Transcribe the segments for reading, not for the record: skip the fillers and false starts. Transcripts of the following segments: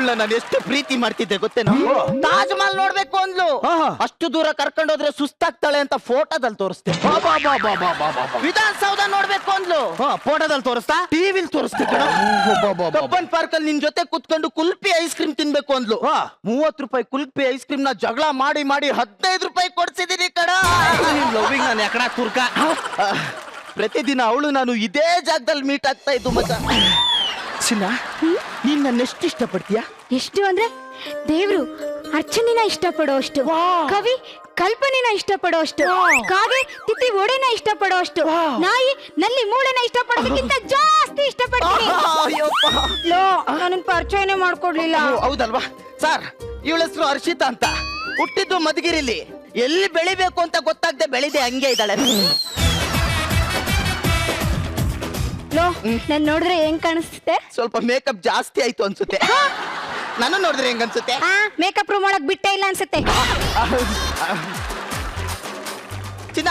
ಅವಳನ್ನ ನಾನು ಎಷ್ಟು ಪ್ರೀತಿ ಮಾಡ್ತಿದ್ದೆ ಗೊತ್ತೇನೋ. ತಾಜ್ ಮಹಲ್ ನೋಡ್ಬೇಕು ಅಂದ್ಲು, ಅಷ್ಟು ದೂರ ಕರ್ಕೊಂಡೋದ್ರೆ ಸುಸ್ತಾಗ್ತಾಳೆ ಅಂತ ಫೋಟೋದಲ್ಲಿ ತೋರಿಸ್ತೆ. ವಿಧಾನಸೌಧ ನೋಡ್ಬೇಕು ಅಂದ್ಲು, ಫೋಟೋದಲ್ಲಿ ತೋರಿಸ್ತಾ, ಟಿವಿಲಿ ತೋರಿಸ್ತೆ. ಕಬ್ಬನ್ ಪಾರ್ಕ್ ಅಲ್ಲಿ ನಿನ್ ಜೊತೆ ಕುತ್ಕೊಂಡು ಕುಲ್ಪಿ ಐಸ್ ಕ್ರೀಮ್ ತಿನ್ಬೇಕು ಅಂದ್ಲು. 30 ರೂಪಾಯಿ ಕುಲ್ಪಿ ಐಸ್ ಕ್ರೀಮ್ ನ ಜಗಳ ಮಾಡಿ 15 ರೂಪಾಯಿ ಕೊಡ್ಸಿದೀನಿ ಕಡ. ಲವ್ವಿಂಗ್ ನಾನು ಯಾಕಡ ಕುರ್ಕ. ಪ್ರತಿದಿನ ಅವಳು ನಾನು ಇದೇ ಜಾಗದಲ್ಲಿ ಮೀಟ್ ಆಗ್ತಾ ಇದ್ದು ಮಗ. ಚಿನ್ನ, ನೀನ್ ನನ್ನ ಎಷ್ಟು ಇಷ್ಟಪಡ್ತೀಯಾ? ಎಷ್ಟು ಅಂದ್ರೆ ದೇವ್ರು ಅರ್ಚನೆನ ಇಷ್ಟಪಡೋ ಅಷ್ಟು, ಕವಿ ಕಲ್ಪನೆನ ಇಷ್ಟಪಡೋ ಅಷ್ಟು, ಕಾಗೆ ತಿಥಿ ಒಡೆನ ಇಷ್ಟಪಡೋ ಅಷ್ಟು, ನಾಯಿ ನಲ್ಲಿ ಮೂಳೆನ ಇಷ್ಟಪಡೋದಕ್ಕಿಂತ ಜಾಸ್ತಿ ಇಷ್ಟಪಡ್ತೀನಿ. ನನ್ನ ಪರಿಚಯನೇ ಮಾಡ್ಕೊಡ್ಲಿಲ್ಲ. ಹೌದಲ್ವಾ ಸರ್? ಇವಳ ಹೆಸರು ಹರ್ಷಿತಾ ಅಂತ. ಹುಟ್ಟಿದ್ದು ಮಧುಗಿರಿಲಿ. ಎಲ್ಲಿ ಬೆಳಿಬೇಕು ಅಂತ ಗೊತ್ತಾಗದೆ ಬೆಳಿದೆ ಹಂಗೆ ಇದ್ದಾಳೆ. ನನ್ ನೋಡಿದ್ರೆ ಹೆಂಗ್ ಕಾಣಿಸುತ್ತೆ? ಸ್ವಲ್ಪ ಮೇಕಪ್ ಜಾಸ್ತಿ ಆಯ್ತು ಅನ್ಸುತ್ತೆ. ನಾನು ನೋಡಿದ್ರೆ ಹೆಂಗ ಅನ್ಸುತ್ತೆ? ಮೇಕಪ್ ರೂಮ್ ಒಳಗ್ ಬಿಟ್ಟೇ ಇಲ್ಲ ಅನ್ಸುತ್ತೆ. ಚಿನ್ನ,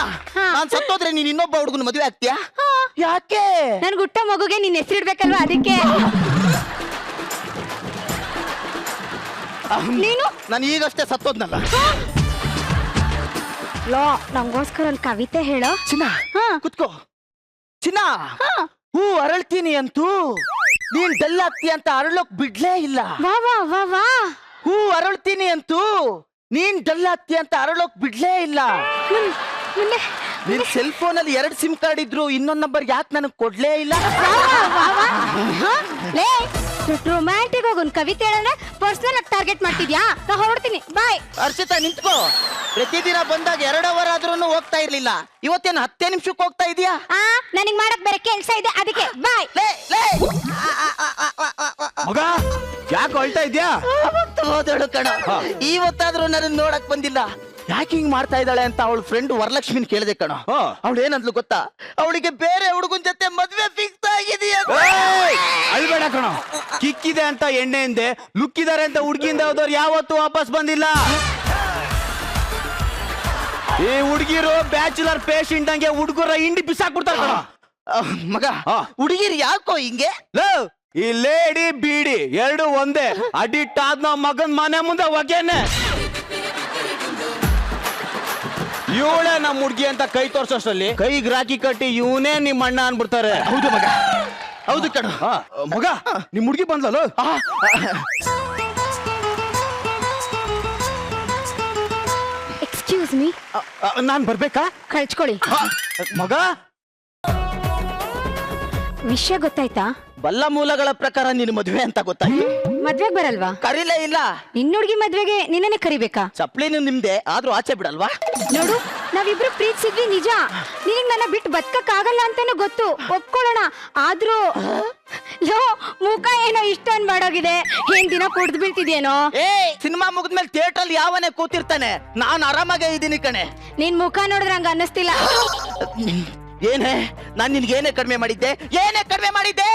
ನಾನ್ ಸತ್ತೋದ್ರೆ ನೀನ್ ಇನ್ನೊಬ್ಬ ಹುಡುಗನ ಮದುವೆ ಆಗ್ತೀಯಾ? ಯಾಕೆ? ನನ್ ಗುಟ್ಟ ಮಗುಗೆ ನಿನ್ ಹೆಸರಿಡ್ಬೇಕಲ್ವಾ, ಅದಕ್ಕೆ. ನೀನು? ನಾನು ಈಗಷ್ಟೇ ಸತ್ತೋದ್ನಲ್ಲ. ನಂಗೋಸ್ಕರ ಒಂದ್ ಕವಿತೆ ಹೇಳೋ. ಚಿನ್ನ ಕುತ್ಕೋ. ಚಿನ್ನ, ಹೂ ಅರಳ್ತೀನಿ ಅಂತೂ ನೀನ್ ಡಲ್ ಆಗ್ತೀಯ ಅಂತ ಅರಳೋಕ್ ಬಿಡ್ಲೇ ಇಲ್ಲ. ಹೂ ಅರಳ್ತೀನಿ ಅಂತೂ ನೀನ್ ಡಲ್ ಆಗ್ತೀಯ ಅಂತ ಅರಳೋಕ್ ಬಿಡ್ಲೇ ಇಲ್ಲ. ನಿನ್ ಸೆಲ್ ಫೋನ್ ಅಲ್ಲಿ 2 ಸಿಮ್ ಕಾರ್ಡ್ ಇದ್ರು, ಇನ್ನೊಂದ್ ನಂಬರ್ ಯಾಕೆ ನನಗ್ ಕೊಡ್ಲೇ ಇಲ್ಲ? ರೊಮ್ಯಾಂಟಿಕ್ ಆಗಿ ಒಂದ್ ಕವಿತೆ ಹೇಳೋಣ, ಪರ್ಸನಲ್ ಆಗಿ ಟಾರ್ಗೆಟ್ ಮಾಡ್ತಿದ್ಯಾ? ನಾ ಹೊರಡ್ತೀನಿ, ಬಾಯ್. ಹರ್ಷಿತಾ ನಿಂತ್ಕೋ. ಪ್ರತಿದಿನ ಬಂದಾಗ 2 ಅವರ್ ಆದ್ರೂ ಹೋಗ್ತಾ ಇರ್ಲಿಲ್ಲ, ಇವತ್ತೇನು 10 ನಿಮಿಷಕ್ಕೆ ಹೋಗ್ತಾ ಇದೀಯಾ? ನನಗ್ ಮಾಡಕ್ ಬೇರೆ ಕೆಲ್ಸ ಇದೆ, ಅದಕ್ಕೆ ಬಾಯ್. ಮಗ ಯಾಕೆ ಹೊಳ್ತಾ ಇದ್ಯಾ? ಹೋದಳು ಕಣ. ಇವತ್ತಾದ್ರೂ ನನ್ನ ನೋಡಕ್ ಬಂದಿಲ್ಲ. ಯಾಕೆ ಹಿಂಗ್ ಮಾಡ್ತಾ ಇದ್ದಾಳೆ ಅಂತ ಅವಳ ಫ್ರೆಂಡ್ ವರಲಕ್ಷ್ಮಿನ್ ಕೇಳಿದೆ ಕಣ. ಅವಳು ಏನಂದ್ಲು ಗೊತ್ತಾ? ಅವಳಿಗೆ ಬೇರೆ ಹುಡುಗನ್ ಜೊತೆ ಮದ್ವೆ ಫಿಕ್ಸ್ ಆಗಿದೆಯಾ. ಅಳ್ಬೇಡ ಕಣ. ಕಿಕ್ಕಿದೆ ಅಂತ ಎಣ್ಣೆಯಿಂದೆ, ಲುಕ್ಕಿದ್ದಾರೆ ಅಂತ ಹುಡುಗಿಯಿಂದ ಹೋದವ್ರು ಯಾವತ್ತೂ ವಾಪಸ್ ಬಂದಿಲ್ಲ. ಈ ಹುಡುಗಿರು ಬ್ಯಾಚುಲರ್ ಪೇಷಂಟ್ ಹಂಗೆ ಹುಡುಗರ ಹಿಂಡಿ ಬಿಸಾಕ್ಬಿಡ್ತಾರ ಕಣ. ಮಗ, ಹುಡುಗಿರು ಯಾಕೋ ಹಿಂಗೆ? ಈ ಲೇಡಿ ಬೀಡಿ 2 ಒಂದೇ. ಅಡಿಕ್ಟ್ ಆದ್ ನಾವ್ ಮಗನ್ ಮನೆ ಮುಂದೆ ಹೊಗೆನೆ. ಇವಳೇ ನಮ್ ಹುಡ್ಗಿ ಅಂತ ಕೈ ತೋರ್ಸೋಷ್ಟರಲ್ಲಿ ಕೈಗೆ ರಾಕಿ ಕಟ್ಟಿ ಇವನೇ ನಿಮ್ ಅಣ್ಣ ಅನ್ಬಿಡ್ತಾರೆ. ಹೌದು ಮಗ, ಹೌದು ಕಣ. ಮಗ, ನಿಮ್ ಹುಡ್ಗಿ ಬಂದ್ಲಲ್ಲ. ಎಕ್ಸ್ಕ್ಯೂಸ್ ಮೀ, ನಾನ್ ಬರ್ಬೇಕಾ? ಕಳ್ಸ್ಕೊಳ್ಳಿ. ಮಗ, ವಿಷಯ ಗೊತ್ತಾಯ್ತಾ? ಬಲ್ಲ ಮೂಲಗಳ ಪ್ರಕಾರ ನಿನ್ ಮದುವೆ ಅಂತ ಗೊತ್ತಾಯ್ತು. ಮದ್ವೆಗ್ ಬರಲ್ವಾ? ಕರೀಲೇ ಇಲ್ಲ. ನಿನ್ನ ಹುಡುಗಿ ಮದ್ವೆಗೆ ನಿನ್ನನೆ ಕರಿಬೇಕಾ? ಚಪ್ಲಿನೂ ನಿಮ್ದೆ, ಆದ್ರೂ ಆಚೆ ಬಿಡಲ್ವಾ? ನೋಡು, ನಾವಿಬ್ರು ಪ್ರೀತಿಸಿದ್ವಿ ನಿಜ. ನಿನಗ್ ನನ್ನ ಬಿಟ್ಟು ಬದುಕಕ್ ಆಗಲ್ಲ ಅಂತಾನು ಗೊತ್ತು, ಒಪ್ಕೊಳ್ಳೋಣ. ಆದ್ರೂ ಮುಖ ಏನೋ ಇಷ್ಟೊಂದು ಮಾಡೋಗಿದೆ. ಏನ್ ದಿನ ಕುಡ್ದು ಬೀಳ್ತಿದ್ಯೇನೋ? ಸಿನಿಮಾ ಮುಗಿದ್ಮೇಲೆ ಥಿಯೇಟರ್ ಅಲ್ಲಿ ಯಾವನೇ ಕೂತಿರ್ತಾನೆ, ನಾನು ಆರಾಮಾಗೇ ಇದ್ದೀನಿ ಕಣೆ. ನಿನ್ ಮುಖ ನೋಡಿದ್ರೆ ಹಂಗ ಅನ್ನಿಸ್ತಿಲ್ಲ. ಏನೇ, ನಾನ್ ನಿನ್ಗೆ ಏನೇ ಕಡಿಮೆ ಮಾಡಿದ್ದೆ? ಏನೇ ಕಡಿಮೆ ಮಾಡಿದ್ದೆ?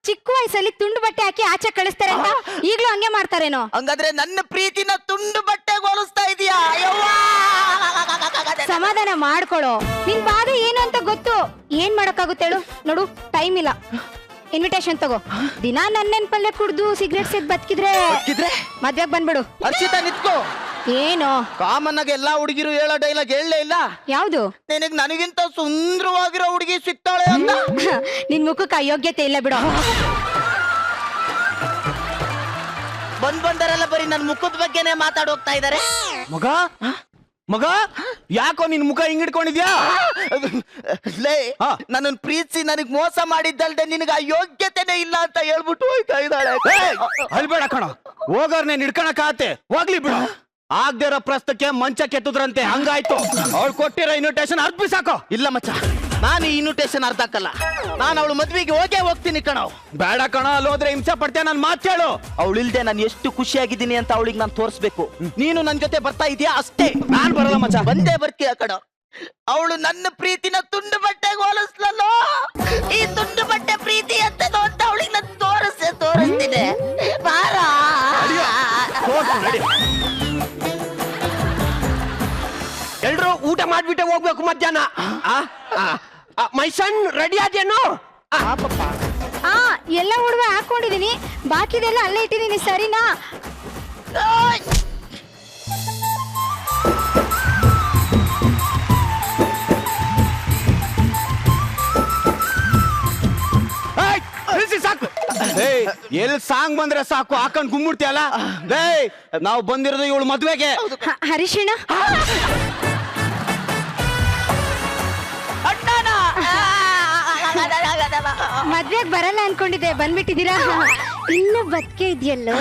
ಚಿಕ್ಕ ವಯಸ್ಸಲ್ಲಿ ತುಂಡು ಬಟ್ಟೆ ಹಾಕಿ ಆಚೆ ಕಳಿಸ್ತಾರೆ ಅಂತ ಈಗ್ಲೂ ಹಂಗೆ ಮಾಡ್ತಾರೇನೋ? ಹಂಗಾದ್ರೆ ನನ್ನ ಪ್ರೀತಿನ ತುಂಡು ಬಟ್ಟೆಗೆ ಹೋಲಿಸ್ತಾ ಇದೀಯಾ? ಸಮಾಧಾನ ಮಾಡ್ಕೊಳ್ಳೋ. ನಿನ್ ಬಾಧೆ ಏನು ಅಂತ ಗೊತ್ತು. ಏನ್ ಮಾಡಕ್ಕಾಗುತ್ತೆ ಹೇಳು? ನೋಡು, ಟೈಮ್ ಇಲ್ಲ. ಇನ್ವಿಟೇಷನ್ ತಗೋ. ದಿನ ನನ್ನ ನೆನ್ಪಲ್ಲೇ ಕುಡ್ದು ಸಿಗರೇಟ್ ಸೇದ್ ಬದುಕಿದ್ರೆ ಮದ್ವೆಗ್ ಬಂದ್ಬಿಡು. ಹರ್ಷಿತಾ ನಿತ್ಕೋ. ಏನು ಕಾಮನ್ ಆಗಿ ಎಲ್ಲಾ ಹುಡುಗಿರು ಹೇಳೋ ಡೈಲಾಗ್ ಹೇಳಲೇ ಇಲ್ಲ. ಯಾವ್ದು? ನಿನಗ್ ನನಗಿಂತ ಸುಂದರವಾಗಿರೋ ಹುಡುಗಿ ಸಿಗ್ತಾಳೆ ಅಂತ. ನಿನ್ ಮುಖಕ್ಕೆ ಅಯೋಗ್ಯತೆ ಇಲ್ಲ ಬಿಡು. ಬಂದರೆಲ್ಲ ಬರೀ ನನ್ ಮುಖದ ಬಗ್ಗೆನೆ ಮಾತಾಡೋಗ್ತಾ ಇದಾರೆ. ಮಗ, ಮಗ, ಯಾಕೋ ನಿನ್ ಮುಖ ಹಿಂಗಿಡ್ಕೊಂಡಿದ್ಯಾ? ಲೇ, ನನ್ನ ಪ್ರೀತಿಸಿ ನನಗ್ ಮೋಸ ಮಾಡಿದ್ದಲ್ದೆ ನಿನಗ ಯೋಗ್ಯತೆನೇ ಇಲ್ಲ ಅಂತ ಹೇಳ್ಬಿಟ್ಟು ಹೋಗ್ತಾ ಇದ್ದಾಳೆ. ಅಲ್ಬೇಡ ಕಣ, ಹೋಗೋರ್ನೆ ಹಿಡ್ಕೊಳಕ್ ಆತೆ. ಹೋಗ್ಲಿ ಬಿಡು. ಆಗದೆ ಇರೋ ಪ್ರಸ್ತಕ್ಕೆ ಮಂಚ ಕೆತ್ತದ್ರಂತೆ, ಹಂಗಾಯ್ತು. ಅವ್ಳು ಕೊಟ್ಟಿರೋ ಇನ್ವಿಟೇಷನ್ ಅರ್ಪಿಸಾಕೋ. ಇಲ್ಲ ಮಚ್ಚ, ನಾನು ಈ ಇನ್ವಿಟೇಷನ್ ಅರ್ಥ ಹಾಕಲ್ಲ. ನಾನು ಅವಳು ಮದ್ವೆಗೆ ಹೋಗ್ತೀನಿ ಕಣೋ. ಬೇಡ ಕಣ, ಅಲ್ಲೋದ್ರೆ ಹಿಂಸೆ ಪಡ್ತೇನೆ. ನನ್ ಮಾತು ಕೇಳು. ಅವಳು ಇಲ್ದೆ ನಾನು ಎಷ್ಟು ಖುಷಿಯಾಗಿದ್ದೀನಿ ಅಂತ ಅವಳಿಗೆ ನಾನು ತೋರಿಸ್ಬೇಕು. ನೀನು ನನ್ ಜೊತೆ ಬರ್ತಾ ಇದೀಯಾ ಅಷ್ಟೇ. ನಾನ್ ಬರಲ್ಲ ಮಚ್ಚ. ಬಂದೇ ಬರ್ತೀಯ ಕಣೋ. ಅವಳು ನನ್ನ ಪ್ರೀತಿನ ತುಂಡು ಬಟ್ಟೆಗೆ ಹೋಲಿಸ್ಲಲ್ಲೋ. ಈ ತುಂಡು ಬಟ್ಟೆ ಪ್ರೀತಿ ಅಂತ ಅವಳಿಗೆ ನಾನು ತೋರಿಸ್ತೀನಿ. ಬಾರ ಎಲ್ರು ಊಟ ಮಾಡ್ಬಿಟ್ಟೆ ಹೋಗ್ಬೇಕು ಮಧ್ಯಾಹ್ನ. ಮೈ ಸನ್ ರೆಡಿ ಆದೇನು? ಎಲ್ಲ ಒಡವೆ ಹಾಕೊಂಡಿದೀನಿ, ಬಾಕಿದೆಲ್ಲ ಅಲ್ಲೇ ಇಟ್ಟಿದ್ದೀನಿ, ಸರಿನಾ? ಸಾಕು. ಎಲ್ಲಿ ಸಾಂಗ್ ಬಂದ್ರೆ ಸಾಕು ಹಾಕೊಂಡ್ ಗುಮ್ಬಿಡ್ತೀಯಲ್ಲ. ನಾವು ಬಂದಿರೋದು ಇವಳು ಮದ್ವೆಗೆ. ಹರೀಶಣ್ಣ, ಮದ್ವೆಗ್ ಬರಲ್ಲ ಅನ್ಕೊಂಡಿದ್ದೆ, ಬಂದ್ಬಿಟ್ಟಿದ್ದೀರಾ? ಇನ್ನು ಬದುಕೆ ಇದೆಯಲ್ಲೋ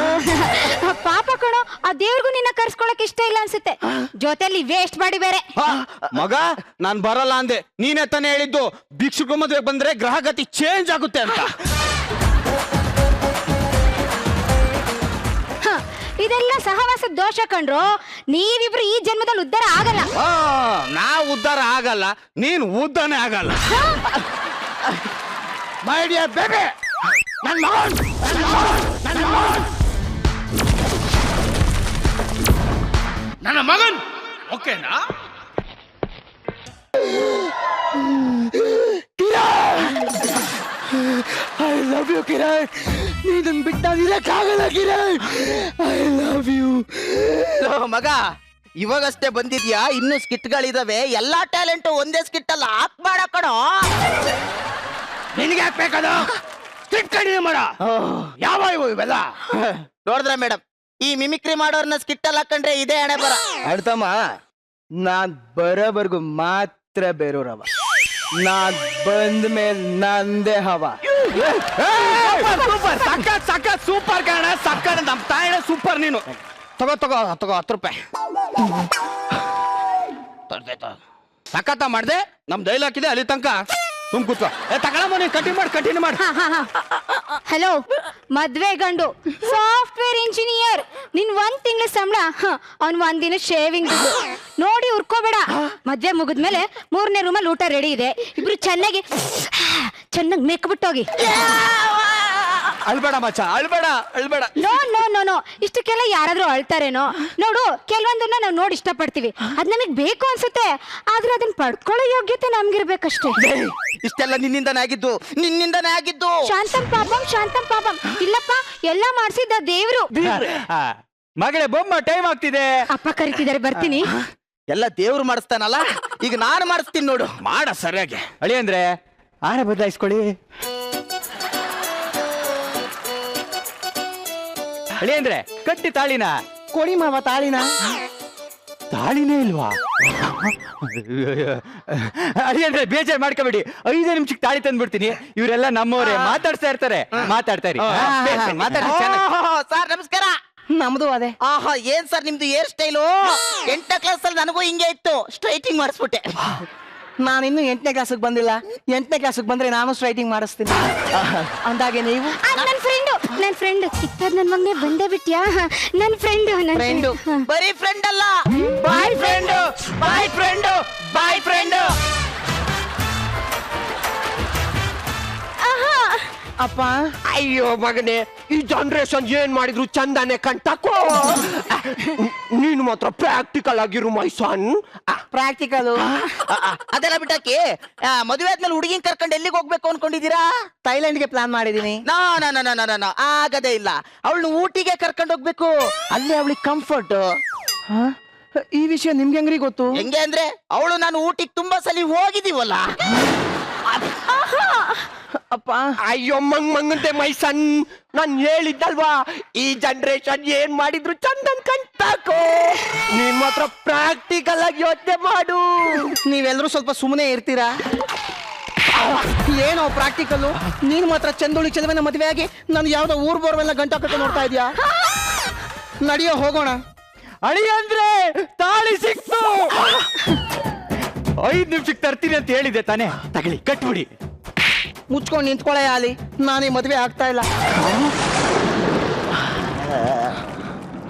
ಪಾಪ ಕಣೋ, ಆ ದೇವ್ರಿಗೂ ನಿನ್ನ ಕರ್ಸ್ಕೊಳಕ್ ಇಷ್ಟ ಇಲ್ಲ ಅನ್ಸುತ್ತೆ, ಜೊತೆಲಿ ವೇಸ್ಟ್ ಮಾಡಿ ಬೇರೆ. ಮಗ ನಾನ್ ಬರಲ್ಲ ಅಂದೆ, ನೀನೇ ತಾನೇ ಹೇಳಿದ್ದು ಭಿಕ್ಷುಕ ಮದ್ವೆಗೆ ಬಂದ್ರೆ ಗ್ರಹಗತಿ ಚೇಂಜ್ ಆಗುತ್ತೆ ಅಂತ. ಇದೆಲ್ಲ ಸಹವಾಸ ದೋಷ ಕಂಡ್ರು, ನೀವಿಬ್ರು ಈ ಜನ್ಮದಲ್ಲಿ ಉದ್ಧಾರ ಆಗಲ್ಲ. ನಾವು ಉದ್ಧಾರ ಆಗಲ್ಲ, ನೀನ್ ಉದ್ದಾನೆ ಆಗಲ್ಲ. ಮೈ ಡಿಯರ್ ಬೇಬಿ, ನನ್ನ ಮಗನ್ ಓಕೆನಾ? ಐ ಲವ್ ಯು ಕಿರಣ್, ನೀನು ಬಿಟ್ಟಾಗಿರಕ್ಕಾಗಲ್ಲ ಕಿರಣ್, ಐ ಲವ್ ಯು. ಮಗ ಇವಾಗಷ್ಟೇ ಬಂದಿದ್ಯಾ, ಇನ್ನು ಸ್ಕಿಟ್ಗಳಿದಾವೆ, ಎಲ್ಲಾ ಟ್ಯಾಲೆಂಟ್ ಒಂದೇ ಸ್ಕಿಟ್ ಅಲ್ಲ, ಹಾಕ್ಬೇಡ ಕಣೋ. ನಿನಗೆ ಹಾಕ್ಬೇಕದ ಸ್ಕಿಟ್ ಕಂಟಿನ್ಯೂ ಮಾಡ. ಯಾವ ಇವೆಲ್ಲ ನೋಡಿದ್ರ ಮೇಡಮ್, ಈ ಮಿಮಿಕ್ರಿ ಮಾಡೋರ್ನ ಸ್ಕಿಟ್ ಅಲ್ಲಿ ಹಾಕೊಂಡ್ರೆ ಇದೇ ಹಣೆ ಬರ. ಅಳ್ತಮ್ಮ, ನಾನ್ ಬರೋವರೆಗೂ ಮಾತ್ರ ಬೇರೋರವ, ನಾನ್ ಬಂದ ಮೇಲೆ ನಂದೇ ಹವ. ಸೂಪರ್, ಸಖತ್ ಸಖತ್ ಸೂಪರ್ ಕಾರಣ, ಸಖತ್. ನಮ್ ತಾಯಿನ ಸೂಪರ್. ನೀನು ತಗೋ ತಗೋ ತಗೋ 10 ರೂಪಾಯಿ. ಸಖತ್ತ ಮಾಡ್ದೆ, ನಮ್ ಡೈಲಾಗ್ ಇದೆ ಅಲ್ಲಿ ತನಕ. ಸುಮ್ ಕೂತ್ಕೋ. ತಗೊಳಮ್ಮ, ನೀನ್ ಕಂಟಿನ್ಯೂ ಮಾಡಿ. ಹಲೋ, ಮದ್ವೆ ಗಂಡು ಸಾಫ್ಟ್ವೇರ್ ಇಂಜಿನಿಯರ್, ನಿನ್ 1 ತಿಂಗಳ ಸಂಬಳ, ಅವ್ನ್ 1 ದಿನ ಶೇವಿಂಗ್ ನೋಡಿ ಉರ್ಕೋಬೇಡ. ಮದ್ವೆ ಮುಗಿದ್ಮೇಲೆ 3ನೇ ರೂಮಲ್ಲಿ ಊಟ ರೆಡಿ ಇದೆ, ಇಬ್ರು ಚೆನ್ನಾಗಿ ಮೇಕ್ಬಿಟ್ಟೋಗಿ. ಅಳ್ಬೇಡ ಮಚ್ಚ, ಅಳ್ಬೇಡ. ನೋ ನೋ ನೋ ನೋ, ಇಷ್ಟಕ್ಕೆಲ್ಲ ಯಾರಾದ್ರೂ ಅಳ್ತಾರೇನೋ? ನೋಡು, ಕೆಲವೊಂದನ್ನ ನಾವು ನೋಡಿ ಇಷ್ಟಪಡ್ತೀವಿ, ಅದ್ ನಮಗ್ ಬೇಕು ಅನ್ಸುತ್ತೆ, ಆದ್ರೆ ಅದನ್ನ ಪಡ್ಕೊಳ್ಳೋ ಯೋಗ್ಯತೆ ನಮ್ಗಿರ್ಬೇಕಷ್ಟೇ. ಇಷ್ಟೆಲ್ಲ ನಿನ್ನಿಂದನೇ ಆಗಿದ್ದು. ಶಾಂತಂ ಪಾಪಂ. ಇಲ್ಲಪ್ಪ, ಎಲ್ಲ ಮಾಡ್ಸಿದ್ದ ದೇವ್ರು. ಮಗಳೇ ಬೊಮ್ಮ, ಟೈಮ್ ಆಗ್ತಿದೆ. ಅಪ್ಪ ಕರಿತಿದ್ದಾರೆ, ಬರ್ತೀನಿ. ಎಲ್ಲ ದೇವ್ರು ಮಾಡಿಸ್ತಾನಲ್ಲ, ಈಗ ನಾನು ಮಾಡಿಸ್ತೀನಿ ನೋಡು. ಮಾಡ ಸರಿಯಾಗಿ. ಅಳಿ ಅಂದ್ರೆ ಆರ ಬದಲಾಯಿಸ್ಕೊಳ್ಳಿ. ಅಳಿ ಅಂದ್ರೆ ಕಟ್ಟಿ ತಾಳಿನ ಕೊಡಿ ಮಾವ, ತಾಳಿನೇ ಇಲ್ವಾ? ಅಳಿ ಅಂದ್ರೆ ಬೇಜಾರ್ ಮಾಡ್ಕೋಬೇಡಿ, 5 ನಿಮಿಷಕ್ಕೆ ತಾಳಿ ತಂದ್ಬಿಡ್ತೀನಿ. ಇವರೆಲ್ಲ ನಮ್ಮವರೇ, ಮಾತಾಡ್ತಾ ಇರ್ತಾರೆ. ಮಾತಾಡ್ತಾ ಇರಿ. ಸರ್ ನಮಸ್ಕಾರ. ನಮ್ದು ಅದೇ. ಆಹಾ, ಏನ್ ಸರ್ ನಿಮ್ದು ಹೇರ್ ಸ್ಟೈಲು? 8ನೇ ಕ್ಲಾಸ್ ಅಲ್ಲಿ ನನಗೂ ಹಿಂಗೆ ಇತ್ತು, ಸ್ಟ್ರೈಟಿಂಗ್ ಮಾಡಿಸ್ಬಿಟ್ಟೆ. ನಾನು ಇನ್ನು 8ನೇ ಕ್ಲಾಸಿಗೆ ಬಂದಿಲ್ಲ, 8ನೇ ಕ್ಲಾಸಿಗೆ ಬಂದ್ರೆ ನಾನು ಸ್ಟ್ರೈಟಿಂಗ್ ಮಾಡಿಸ್ತೀನಿ. ಅಂದಾಗೆ ನೀವು ನನ್ ಫ್ರೆಂಡ್ ಚಿಕ್ಕದ್ ನನ್ ಮಗನೇ ಬಂದೇ ಬಿಟ್ಯಾ? ನನ್ ಫ್ರೆಂಡ್ ಬರೀ ಫ್ರೆಂಡ್ ಅಲ್ಲ, ಬಾಯ್ ಫ್ರೆಂಡ್. ಅಪ್ಪ, ಅಯ್ಯೋ ಮಗನೇ, ಈ ಜನರೇಷನ್ ಏನ್ ಮಾಡಿದ್ರು ಚಂದಾನೆ ಕಣ್ತಾಕೋ. ನೀನು ಮಾತ್ರ ಪ್ರಾಕ್ಟಿಕಲ್ ಆಗಿರು ಮೈ ಸನ್. ಪ್ರಾಕ್ಟಿಕಲ್ ಅದೆಲ್ಲ ಬಿಟ್ಟಾಕಿ, ಮದುವೆ ಆದ್ಮೇಲೆ ಹುಡುಗಿನ ಕರ್ಕೊಂಡು ಎಲ್ಲಿಗೆ ಹೋಗ್ಬೇಕು ಅನ್ಕೊಂಡಿದ್ದೀರಾ? ಥೈಲ್ಯಾಂಡ್ಗೆ ಪ್ಲಾನ್ ಮಾಡಿದೀನಿ. ನೋ, ಆಗದೇ ಇಲ್ಲ. ಅವಳನ್ನ ಊಟಿಗೆ ಕರ್ಕೊಂಡು ಹೋಗ್ಬೇಕು, ಅಲ್ಲೇ ಅವಳಿಗೆ ಕಂಫರ್ಟ್. ಈ ವಿಷಯ ನಿಮ್ಗೆ ಹೆಂಗ್ರಿ ಗೊತ್ತು? ಹೆಂಗೆ ಅಂದ್ರೆ, ಅವಳು ನಾನು ಊಟಿಗೆ ತುಂಬಾ ಸಲ ಹೋಗಿದೀವಲ್ಲ. ಅಪ್ಪ, ಅಯ್ಯೋ ಮಂಗಂತೆ ಮೈ ಸನ್, ನಾನ್ ಹೇಳಿದ್ದಲ್ವಾ, ಈ ಜನರೇಷನ್ ಏನ್ ಮಾಡಿದ್ರು ಚಂದನ್ ಕಣ್ತಾಕೋ. ನೀನ್ ಮಾತ್ರ ಪ್ರಾಕ್ಟಿಕಲ್ ಆಗಿ ಯೋಚನೆ ಮಾಡು. ನೀವೆಲ್ಲರೂ ಸ್ವಲ್ಪ ಸುಮ್ಮನೆ ಇರ್ತೀರಾ? ಏನೋ ಪ್ರಾಕ್ಟಿಕಲ್? ನೀನ್ ಮಾತ್ರ ಚಂದೋಳಿ ಚಲವನ ಮದುವೆ ಆಗಿ ನಾನು ಯಾವ್ದೋ ಊರ್ ಬೋರ್ವೆಲ್ಲ ಗಂಟ ಕಟ್ಟ ನೋಡ್ತಾ ಇದೀಯಾ? ನಡಿಯೋ, ಹೋಗೋಣ. ಅಳಿ ಅಂದ್ರೆ ತಾಳಿ ಸಿಕ್ತು. 5 ನಿಮಿಷಕ್ಕೆ ತರ್ತೀನಿ ಅಂತ ಹೇಳಿದೆ ತಾನೇ, ತಗಳಿ ಕಟ್ಬಿಡಿ. ಮುಚ್ಕೊಂಡು ನಿಂತ್ಕೊಳ್ಳೆ ಅಲ್ಲಿ, ನಾನೇ ಮದುವೆ ಆಗ್ತಾ ಇಲ್ಲ.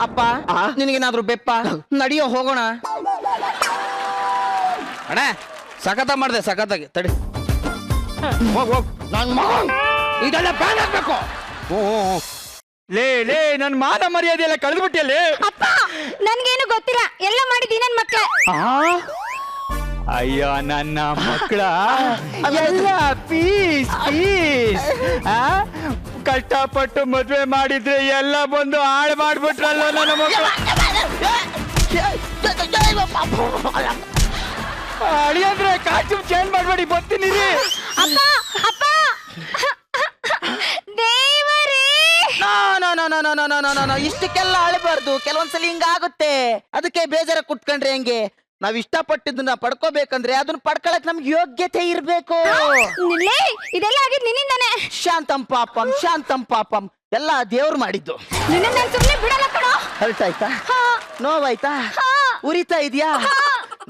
ಅಪ್ಪ, ನಿನಗೇನಾದ್ರೂ ಬೆಪ್ಪ? ನಡಿಯೋ, ಹೋಗೋಣ. ಅಣ್ಣ ಸಖತ ಮಾಡಿದೆ, ಸಖತ್ತಾಗಿ. ತಡಿ, ಹೋಗ್. ನನ್ ಮಗನ್ ಇದೆಲ್ಲ ಬ್ಯಾನ್ ಆಗ್ಬೇಕು. ಲೇ ನನ್ ಮಾನ ಮರ್ಯಾದೆ ಎಲ್ಲ ಕಳೆದ್ಬಿಟ್ಟಿಯಲ್ಲಿ. ಅಪ್ಪ, ನನ್ಗೇನು ಗೊತ್ತಿಲ್ಲ, ಎಲ್ಲ ಮಾಡಿದೀನಿ ನನ್ ಮಕ್ಳ. ಅಯ್ಯೋ ನನ್ನ ಮಕ್ಕಳ ಎಲ್ಲ ಪೀಸ್ ಪೀಸ್ ಕಷ್ಟಪಟ್ಟು ಮದ್ವೆ ಮಾಡಿದ್ರೆ ಎಲ್ಲ ಬಂದು ಹಾಳು ಮಾಡ್ಬಿಟ್ರಲ್ಲ ನನ್ನ ಮಕ್ಕಳು. ಅಳಿಯಂದ್ರೆ ಕಾಸ್ಟ್ಯೂಮ್ ಚೇಂಜ್ ಮಾಡ್ಬೇಡಿ, ಬರ್ತೀನಿ ರೀ. ಅಪ್ಪ ಅಪ್ಪ ದೇವರೇ ಇಷ್ಟಕ್ಕೆಲ್ಲ ಅಳಬಾರ್ದು, ಕೆಲವೊಂದ್ಸಲಿ ಹಿಂಗಾಗುತ್ತೆ. ಅದಕ್ಕೆ ಬೇಜಾರ ಕುಟ್ಕೊಂಡ್ರೆ ಹೆಂಗೆ? ನಾವ್ ಇಷ್ಟಪಟ್ಟಿದ್ದನ್ನ ಪಡ್ಕೋಬೇಕಂದ್ರೆ ಅದನ್ನ ಪಡ್ಕೊಳಕ್ ನಮ್ಗೆ ಯೋಗ್ಯತೆ ಇರ್ಬೇಕು. ನಿಲ್ಲೇ, ಇದೆಲ್ಲ ಆಗಿದ್ ನಿನ್ನಿಂದಾನೆ. ಶಾಂತಂ ಪಾಪಂ ಎಲ್ಲ ದೇವ್ರು ಮಾಡಿದ್ದು. ನಿನ್ನ ನಾನ್ ಸುಮ್ನೆ ಬಿಡಲ್ಲ ಕಣೋ. ಹರ್ಟ್ ಆಯ್ತಾ? ನೋವಾಯ್ತಾ? ಉರಿತಾ ಇದ್ಯಾ?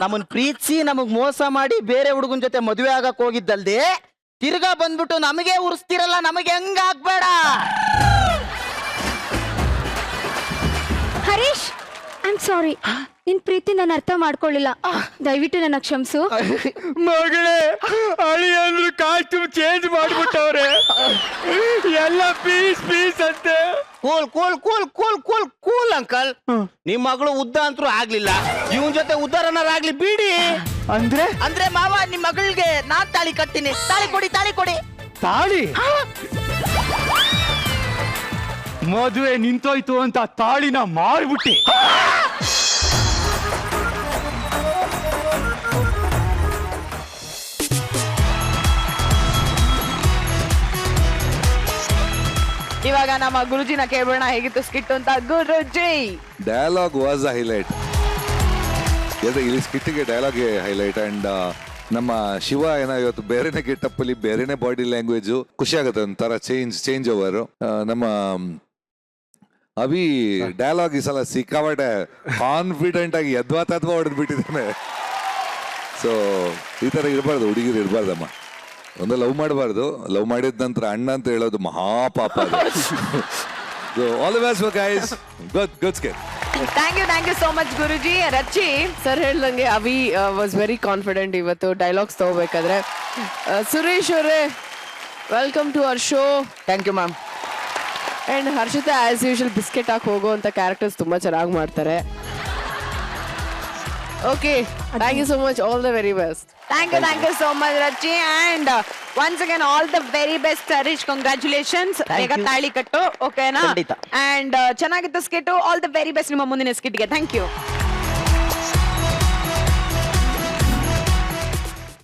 ನಮ್ಮನ್ ಪ್ರೀತಿಸಿ ನಮಗ್ ಮೋಸ ಮಾಡಿ ಬೇರೆ ಹುಡುಗನ್ ಜೊತೆ ಮದುವೆ ಆಗಕ್ ಹೋಗಿದ್ದಲ್ದೆ ತಿರ್ಗಾ ಬಂದ್ಬಿಟ್ಟು ನಮಗೆ ಉರಿಸ್ತಿರಲ್ಲ, ನಮಗೆ ಹಂಗಾಗ್ಬೇಡ. Harish, I am sorry. ನಿನ್ ಪ್ರೀತಿ ನಾನು ಅರ್ಥ ಮಾಡ್ಕೊಳ್ಳಿಲ್ಲ, ದಯವಿಟ್ಟು ನನ್ನ ಕ್ಷಮಿಸು. ಮಗಳೇ, ಅಳಿಯಂದ್ರು ಕಾಸ್ಟ್ಯೂಮ್ ಚೇಂಜ್ ಮಾಡ್ಬಿಟ್ಟವ್ರೆ, ಎಲ್ಲ ಪೀಸ್ ಪೀಸ್ ಅಂತೆ. Cool cool cool cool cool cool uncle. ನಿಮ್ ಮಗಳು ಉದ್ದ ಅಂತೂ ಆಗ್ಲಿಲ್ಲ, ಇವನ್ ಜೊತೆ ಉದ್ದಾರನಾರಾಗ್ಲಿ ಬಿಡಿ. ಅಂದ್ರೆ ಮಾವ, ನಿಮ್ ಮಗಳಿಗೆ ನಾನ್ ತಾಳಿ ಕಟ್ತೀನಿ. ತಾಳಿ ಕೊಡಿ. ತಾಳಿ ಮದುವೆ ನಿಂತೋಯ್ತು ಅಂತ ತಾಳಿನ ಮಾರ್ಬಿಟ್ಟಿ. ಇವಾಗ ನಮ್ಮ ಗುರುಜಿನ ಕೇಳೋಣ, ಹೇಗಿತ್ತು ಸ್ಕಿಟ್ ಅಂತ. ಗುರುಜಿ, ಡಯಲಾಗ್ ವಾಸ್ ಅ ಹೈಲೈಟ್. ಇಲ್ಲಿ ಸ್ಕಿಟ್ಟಿಗೆ ಡಯಲಾಗ್ ಹೈಲೈಟ್. ಅಂಡ್ ನಮ್ಮ ಶಿವ ಏನೋ ಇವತ್ತು ಬೇರೆನೆ ಗೆಟಪ್ ಅಲ್ಲಿ ಬೇರೆನೆ ಬಾಡಿ ಲ್ಯಾಂಗ್ವೇಜ್, ಖುಷಿ ಆಗುತ್ತೆ ಒಂಥರ ಚೇಂಜ್ ಓವರ್. ನಮ್ಮ ಅಭಿ ಡಯಲಾಗ್ ಈ ಸಲ ಸಿಕ್ಕಾಪಟ್ಟೆ ಕಾನ್ಫಿಡೆಂಟ್ ಆಗಿ ಯದ್ವಾ ಹೊಡೆದ್ ಬಿಟ್ಟಿದ್ದಾನೆ. ಸೊ ಈ ತರ ಇರಬಾರ್ದು, ಹುಡುಗಿರು ಇರಬಾರ್ದಮ್ಮ. ಒಂದು ಲವ್ ಮಾಡಬಾರ್ದು, ಲವ್ ಮಾಡಿದ ನಂತರ ಅಣ್ಣ ಅಂತ ಹೇಳೋದು ಮಹಾಪಾಪ. So all the best for guys. Good skit. Thank you so much ಗುರುಜಿ. ರಚ್ಚಿ ಸರ್ ಹೇಳ್ದಂಗೆ ಅವಿ ವಾಸ್ ವೆರಿ ಕಾನ್ಫಿಡೆಂಟ್ ಇವತ್ತು ಡೈಲಾಗ್ಸ್ ತಗೋಬೇಕಾದ್ರೆ. ಸುರೇಶ್ ಅವರೇ, welcome to our show. Thank you ma'am. And Harshitha as usual biscuit ಹಾಕಿ ಹೋಗುವಂತ ಕ್ಯಾರೆಕ್ಟರ್ಸ್ ತುಂಬಾ ಚೆನ್ನಾಗಿ ಮಾಡ್ತಾರೆ. Okay, thank you so much. All the very best. Thank you so much Rachchi. And once again all the very best Harish. Congratulations. ಬೇಗ ತಾಳಿ ಕಟ್ಟು, ಓಕೆನಾ? ಖಂಡಿತ. ಅಂಡ್ ಚೆನ್ನಾಗಿತ್ತು skit. All the very best ನಿಮ್ಮ ಮುಂದಿನ ಸ್ಕಿಟ್ಗೆ. Thank you.